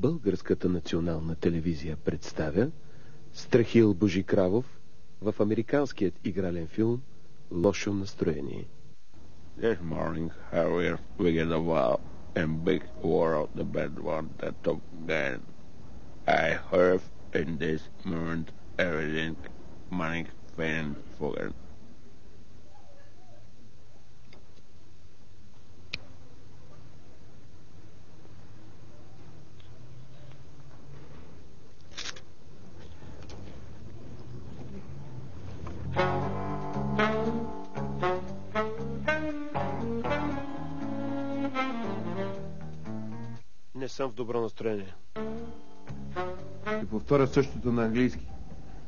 Българската национална телевизия представя Страхил Божикравов в американският игрален филм «Лошо настроение». This morning, Harrier figured a while and big world the bad one that took again. I heard in this moment everything money fan forget. Не съм в добро настроение. И повторя същото на английски.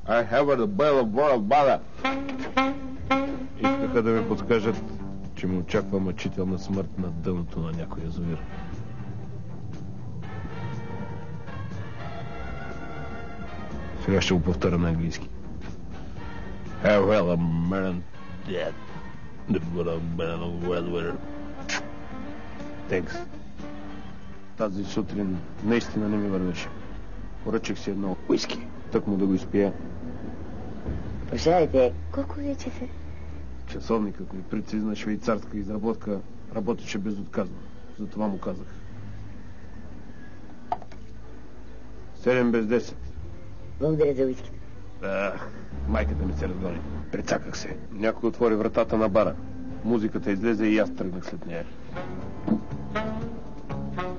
I have a bell of world bother. Искаха да ми подскажат, че ме очаква мъчителна смърт на дъното на някой язовир. Сега ще го повторя на английски. Well, a man dead. The blood of man of weather. Текс. Тази сутрин наистина не ми вървеше. Поръчах си едно уиски, тък му да го изпия. Прощавайте, колко вече се? Часовникът ми, прецизна швейцарска изработка, работеше безотказно. Затова му казах. 7 без 10. Благодаря за уиските. Майката ми се разгони. Прецаках се. Някой отвори вратата на бара. Музиката излезе и аз тръгнах след нея.